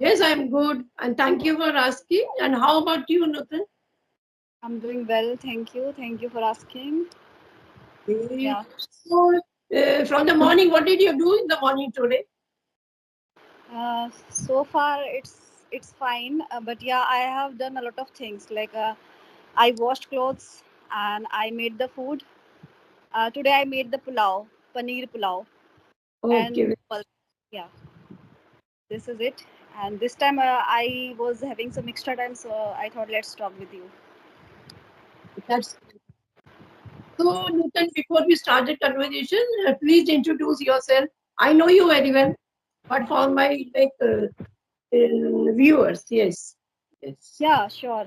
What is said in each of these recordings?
Yes, I'm good. And thank you for asking. And how about you, Nutan? I'm doing well, thank you. Thank you for asking. Okay. Yeah. So, from the morning, what did you do in the morning today? So far it's fine, but yeah, I have done a lot of things. I washed clothes and I made the food. Today I made the pulao, paneer pulao, Okay. and well, yeah, this is it. And this time I was having some extra time, so I thought let's talk with you. That's so, Nutan, before we start the conversation, please introduce yourself. I know you very well, but for my viewers, yes. Yes. Yeah, sure.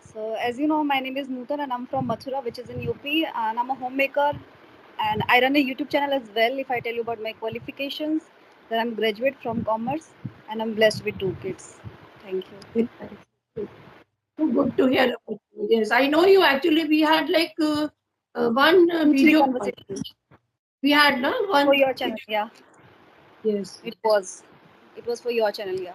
So, as you know, my name is Nutan and I'm from Mathura, which is in UP, and I'm a homemaker and I run a YouTube channel as well. If I tell you about my qualifications, then I'm graduate from commerce and I'm blessed with two kids. Thank you. Yes. So good to hear about you. Yes, I know you. Actually, we had one Two, three video call. conversations We had no for one. your channel. Yeah, Yes. it was. It was for your channel. Yeah.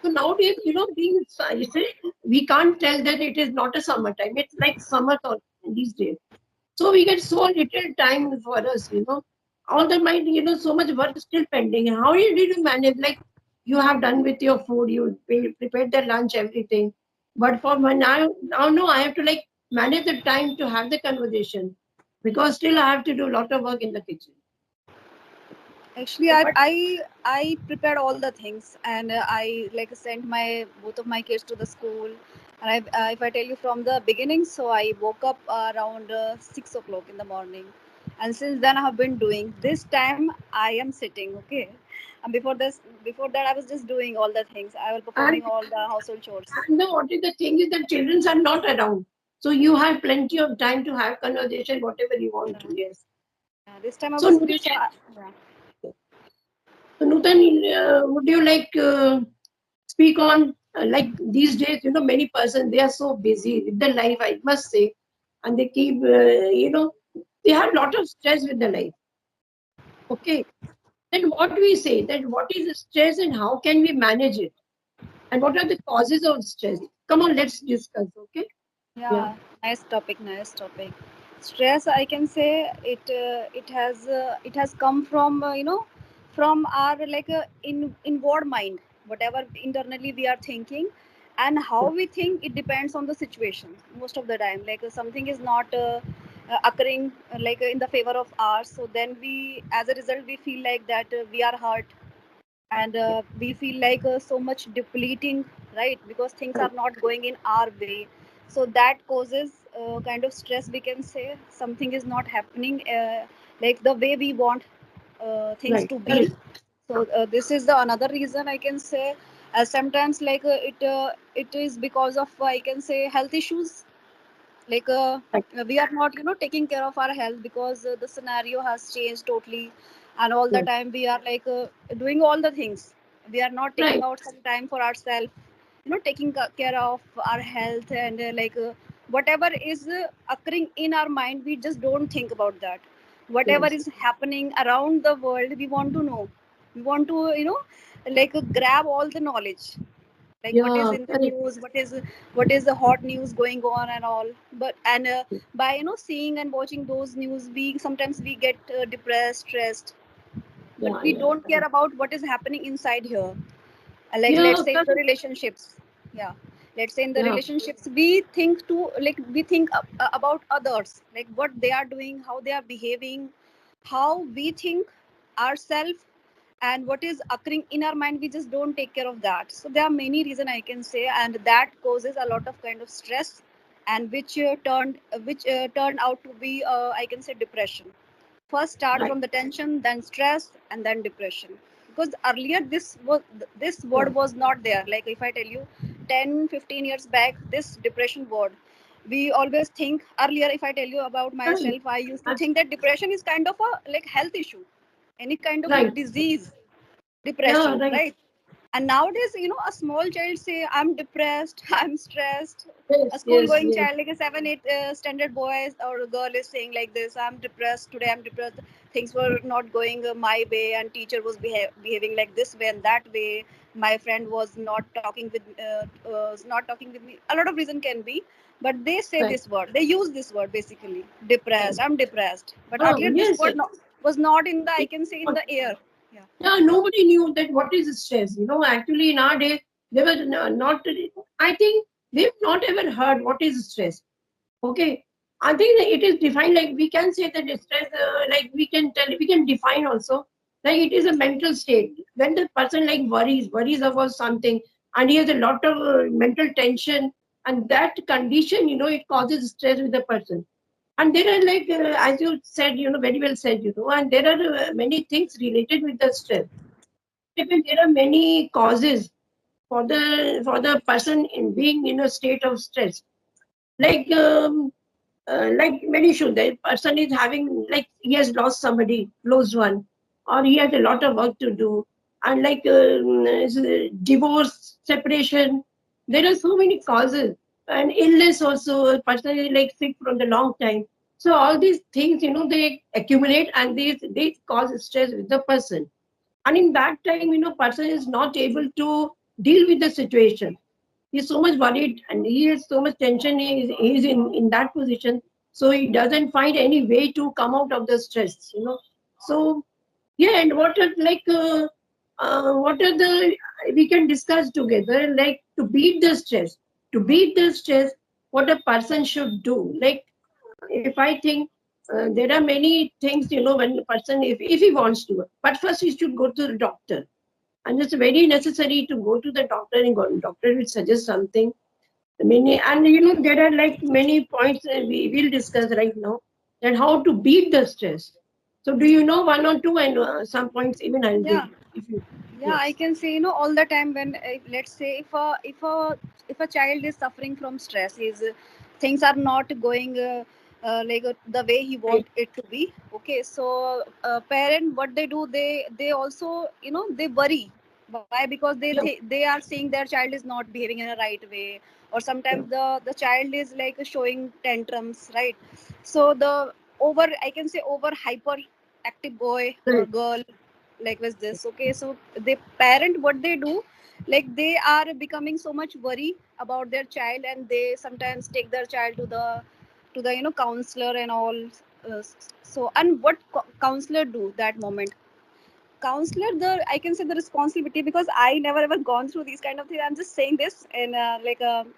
So nowadays, being say we can't tell that it is not a summertime. It's like summer these days. So we get so little time for us. All the mind, so much work is still pending. How did you manage? Like you have done with your food, you prepared the lunch, everything. But for my now, no, I have to like manage the time to have the conversation because still I have to do a lot of work in the kitchen. Actually, So, I but I I prepared all the things, and I like sent my both of my kids to the school. And if I tell you from the beginning, so I woke up around 6 o'clock in the morning, and since then I have been doing. This time I am sitting, okay, and before that I was just doing all the things. I was and performing all the household chores. And the, what is the thing is that children are not around. So you have plenty of time to have conversation, whatever you want to. Yes. This time I So was free, so Nutan, yeah. so Nutan, would you like speak on like these days? Many persons they are so busy with their life. I must say, and they keep they have lot of stress with their life. Okay. Then what we say that what is the stress and how can we manage it? And what are the causes of stress? Come on, let's discuss. Okay. Yeah. Yeah, nice topic, nice topic. Stress, I can say it has come from from our inward mind, whatever internally we are thinking, and how we think it depends on the situation. Most of the time, something is not occurring in the favor of ours, so then we, as a result, we feel like that we are hurt, and we feel like so much depleting, right, because things are Right. not going in our way, so that causes kind of stress, we can say. Something is not happening like the way we want things Right. to be. Correct. So this is the another reason, I can say. Sometimes it is because of, I can say, health issues. like uh, Right. we are not taking care of our health because the scenario has changed totally, and all the Right. time we are doing all the things. We are not taking Right. out some time for ourselves, taking care of our health, and whatever is occurring in our mind, we just don't think about that. Whatever Yes. is happening around the world, we want to know. We want to grab all the knowledge, like what is Yeah. in the Correct. news, what is the hot news going on and all. But and by seeing and watching those news, we sometimes we get depressed, stressed, but Yeah. we Yeah. don't care Correct. about what is happening inside here. Like, let's Yeah. say in the Correct. relationships. Yeah, let's say in the Yeah. relationships, we think to we think about others, like what they are doing, how they are behaving, how we think ourselves, and what is occurring in our mind. We just don't take care of that. So there are many reasons, I can say, and that causes a lot of kind of stress, and which turned out to be, I can say, depression. First start Right. from the tension, then stress, and then depression. Because earlier this Yeah. word was not there. Like, if I tell you 10-15 years back, this depression word, we always think. Earlier, if I tell you about Right. myself, I used to That's think that depression is kind of a like health issue, any kind of right. disease, Yeah. depression, Right. right? And nowadays, a small child say, I'm depressed, I'm stressed. A Yes. school Yes. going Yes. child, like a 7 8 standard boy or a girl, is saying like this, I'm depressed today, I'm depressed. things were not going my way, and teacher was behaving like this way and that way. My friend was not talking with me. A lot of reason can be, but they say Right. this word. They use this word basically. Depressed. Right. I'm depressed. But Oh, earlier this yes. word was not in the, I It- can say, in the air. Yeah. Yeah, nobody knew that what is stress. Actually nowadays they were not. I think they've not ever heard what is stress. Okay, I think that it is defined like we can say that stress, like we can define also like it is a mental state when the person like worries about something, and he has a lot of mental tension, and that condition it causes stress with the person. And there are like as you said, very well said, and there are many things related with the stress. Even there are many causes for the person in being in a state of stress, like many should. The person is having like he has lost somebody close one, or he has a lot of work to do, and like divorce, separation. There are so many causes, and illness also. A person is like sick from the long time. So all these things, they accumulate, and they cause stress with the person. And in that time, person is not able to deal with the situation. He's so much worried and he has so much tension. He is in that position, so he doesn't find any way to come out of the stress. So yeah, and what are the we can discuss together, like to beat the stress. To beat the stress, what a person should do. Like if I think there are many things, when the person, if he wants to, but first he should go to the doctor. And it's very necessary to go to the doctor, and doctor will suggest something. Many, and there are like many points we will discuss right now, that how to beat the stress. So do you know one or two, and some points even I'll give Yeah. you if you. Yeah, I Yes. can say, all the time when, let's say, if a child is suffering from stress, his things are not going like the way he Right. want it to be. Okay, so parent, what they do, they also, they worry. Why? Because Yeah. they are seeing their child is not behaving in a right way, or Yeah. sometimes the child is like showing tantrums, right? So the over, I can say, over hyper active boy or Right. girl, like with this. Okay, so the parent, what they do, like they are becoming so much worry about their child, and they sometimes take their child to the counselor and all. So, and what counselor do that moment? Counselor, the, I can say, the responsibility, because I never ever gone through these kind of things. I'm just saying this, and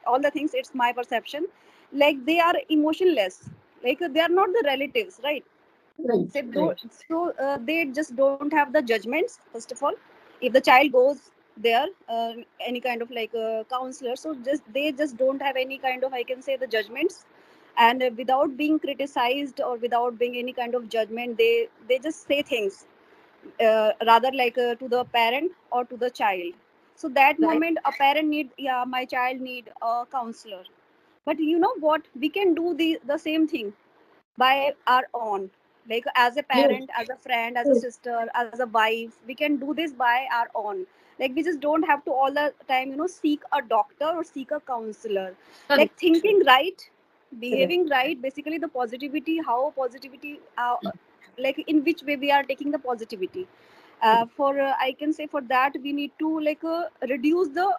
all the things, it's my perception. Like they are emotionless, like they are not the relatives, right? Right. Right. So they just don't have the judgments. First of all, if the child goes there, any kind of like counselor, so they just don't have any kind of, I can say, the judgments. And without being criticized or without being any kind of judgment, they just say things, rather like to the parent or to the child. So that Right. moment a parent need, yeah, my child need a counselor. But you know what, we can do the same thing by our own, like as a Yes. parent, as a friend, as a Yes. sister, as a wife, we can do this by our own. Like we just don't have to all the time, seek a doctor or seek a counselor. Correct. Like thinking right, Correct. behaving right, basically the positivity, how positivity, like in which way we are taking the positivity. For I can say, for that we need to like reduce the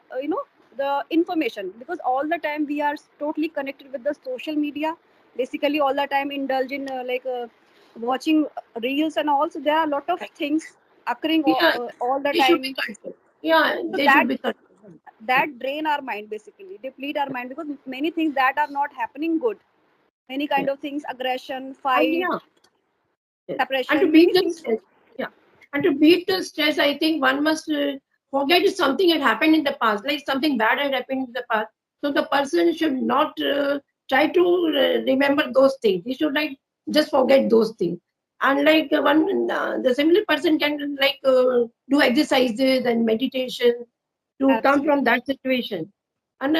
the information, because all the time we are totally connected with the social media, basically all the time indulge in watching reels and all. So there are a lot of Right. things occurring Yeah, all the they should be time. controlled. Yeah, So they that should be controlled. drain our mind, basically deplete our mind, because many things that are not happening good, many Yeah. kind of things, aggression, And fight, yeah. Yes. And to separation, beat many the things. stress, yeah. And to beat the stress, I think one must forget if something had happened in the past, like something bad had happened in the past. So the person should not try to remember those things. He should like just forget those things. And like the similar person can like do exercises and meditation to come from Absolutely. that situation. And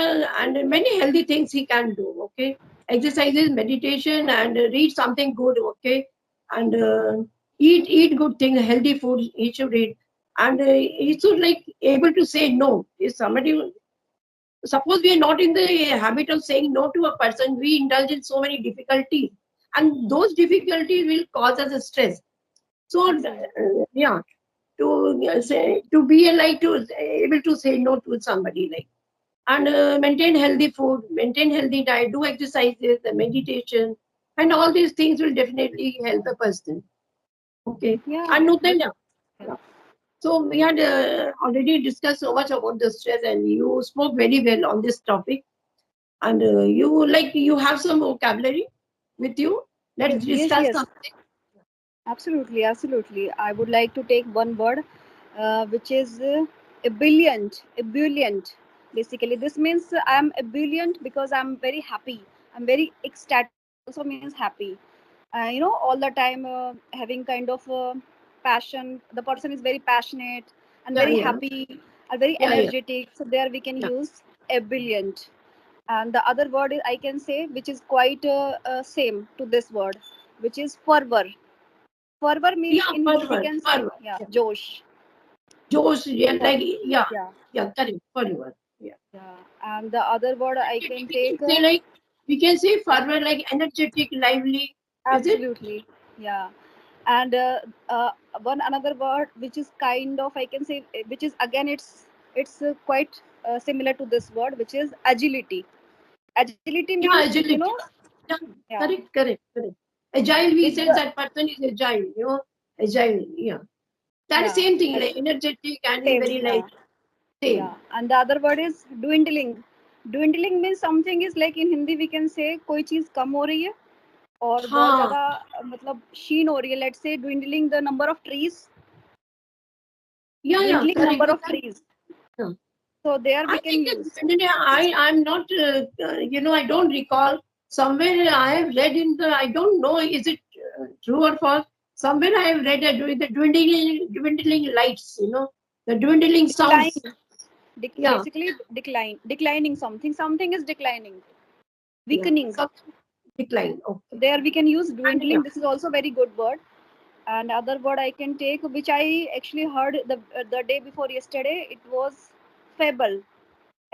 many healthy things he can do. Okay, exercises, meditation, and read something good. Okay, and eat good things, healthy food he should eat, and he should like able to say no. If somebody, suppose we are not in the habit of saying no to a person, we indulge in so many difficulties, and those difficulties will cause us a stress. So, yeah, to be like to able to say no to somebody like, and maintain healthy food, maintain healthy diet, do exercises, the meditation, and all these things will definitely help a person. Okay, Yeah. and Nutan, Yeah. yeah. So we had already discussed so much about the stress, and you spoke very well on this topic. And you have some vocabulary with you. Let's Yes, discuss yes. something. Absolutely, absolutely. I would like to take one word, which is ebullient. Ebullient. Basically, this means I am ebullient because I'm very happy. I'm very ecstatic. Also means happy. All the time having kind of passion. The person is very passionate and Yeah, very yeah, happy and very yeah, yeah, energetic. So there we can yeah. use ebullient. And the other word I can say, which is quite same to this word, which is fervor. Fervor means Yeah, in Hindi we forward, can say, forward. yeah, Yeah. Josh. Josh, yeah, For, like, yeah, yeah, yeah, correct, forward. Yeah. yeah. And the other word I can We can take, say like, we can say forward like energetic, lively. Is it? absolutely, yeah. And one another word which is kind of, I can say, which is again it's quite similar to this word, which is agility. Agility Yeah, means, agility. Yeah, yeah, correct, correct, correct. Agile, we it's said the, that person is agile, agile, yeah. That yeah, same thing, like energetic and same, very yeah. like same. Yeah, and the other word is dwindling. Dwindling means something is like in Hindi we can say कोई चीज कम हो रही है और बहुत हाँ, ज्यादा मतलब शीन हो रही है. Let's say dwindling the number of trees. yeah, Dwindling correct. number of That, trees. yeah. So there we I can think use. I'm not, I don't recall. Somewhere I have read I don't know, is it true or false? Somewhere I have read that with the dwindling lights, the dwindling Decline. sounds. Yeah, Basically decline. Declining something. Something is declining. yeah, Weakening. some decline. Okay. There we can use And yeah, dwindling. This is also very good word. And other word I can take, which I actually heard the day before yesterday, it was fable.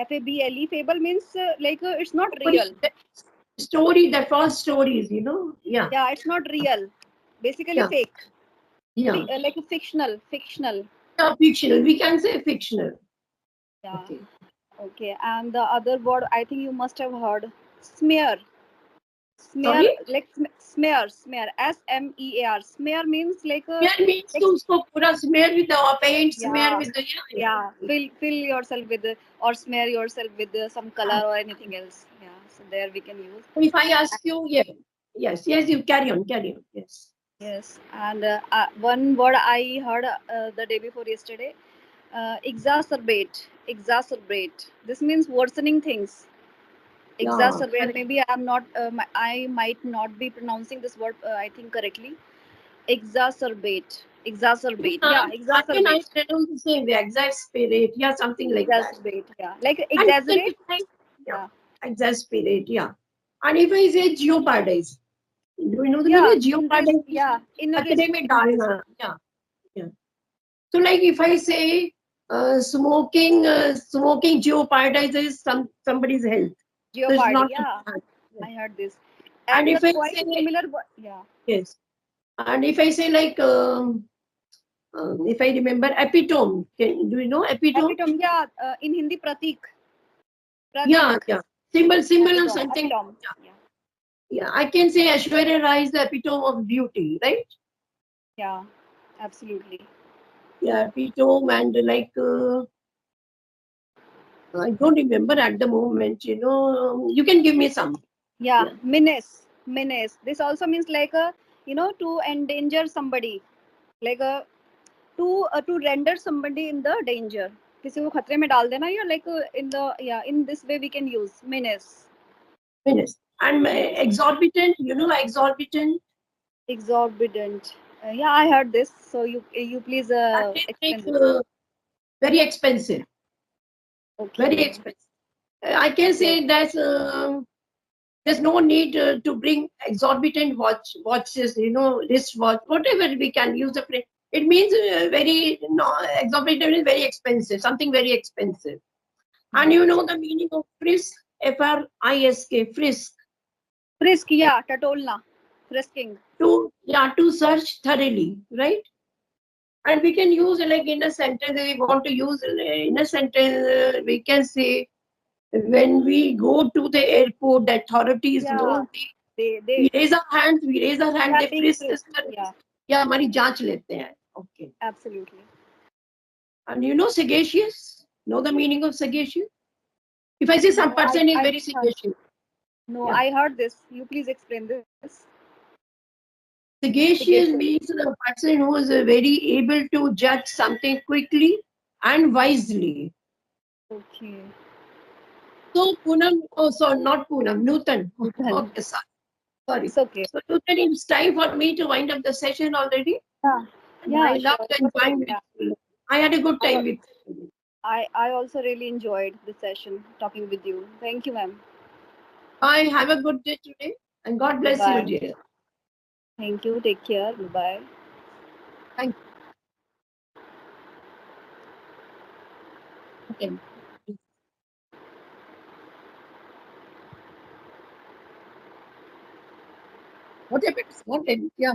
Fable. Fable means it's not real. the false stories, Yeah, Yeah, it's not real. Basically yeah, fake. yeah. Like a fictional. Fictional. Yeah, fictional. We can say fictional. Yeah. Okay. Okay. And the other word I think you must have heard, smear. Smear, Sorry? like smear. Smear. SMEAR. Smear means Smear means like to usko pura smear with the paint, smear yeah, with the yeah. Fill yourself with or smear yourself with some color yeah. or anything else. Yeah. So there we can use. If I ask you, yeah, yes, you carry on, yes. Yes, and one word I heard the day before yesterday, exacerbate. Exacerbate. This means worsening things. Yeah, Exacerbate. correct. Maybe I'm not. I might not be pronouncing this word. I think correctly. Exacerbate. Exacerbate. Yeah, Again, I exacerbate. pronounce the same way, exasperate, yeah, something like that. Exacerbate. Yeah, like And you can exaggerate. say, yeah, Yeah. exasperate, yeah. And if I say geopardize, do you know the Yeah. meaning? In this. Geopardize means Yeah. In a खतरे risk. में In a risk. डालना, yeah, yeah. So, like if I say smoking jeopardizes somebody's health, so it's Jeopardy. not. Yeah. Yeah. I heard this. And And if I quite say similar. Yeah. yes, and if I say like if I remember epitome, do you know epitome? Epitome, yeah, in Hindi, pratik. Yeah, Pratik. yeah. Symbol of Epitome. something. Epitome. Yeah, Yeah. yeah. I can say Aishwarya Rai is the epitome of beauty, right? Yeah. Absolutely. Yeah, epitome and like I don't remember at the moment. You can give me some. Yeah. Yeah. Menace. Menace. This also means like to endanger somebody. Like to render somebody in the danger. किसी को खतरे में डाल देना या like in this way we can use menace. Minutes. And Yes. exorbitant, exorbitant. Exorbitant. Yeah, I heard this. So you please That is explain like this. very expensive. Very Okay. expensive. I can Okay. say there's no need to bring exorbitant watches, wristwatch, whatever we can use the phrase. It means very no exorbitant is very expensive, something very expensive. And you Right. know the meaning of frisk, FRISK, frisk. Frisk, yeah, tatolna, frisking. to search thoroughly, right? And we can use like in a sentence, if we want to use in a sentence, we can say, when we go to the airport, the authorities Yeah. know, They we raise our hands, are they being frisk frisked. us, Yeah, या हमारी जांच लेते हैं. Okay. absolutely. And you know sagacious? Know the meaning of sagacious? If I say some No, person is I very heard. sagacious. No, Yeah. I heard this. You please explain this. Sagacious Sagacious. means a person who is very able to judge something quickly and wisely. Okay. So Poonam, oh sorry, not Poonam, Nutan. Nutan. Okay, sorry. It's okay. So Nutan, it's time for me to wind up the session already. Yeah. And Yeah, I sure. loved It was enjoying great. with Yeah. you. I had a good I, time al- with you. I also really enjoyed the session talking with you. Thank you, ma'am. Bye. Have a good day today. And God bless you, Bye. dear. Thank you. Take care. Bye. Thank you. Okay. What happened? What happened? Yeah.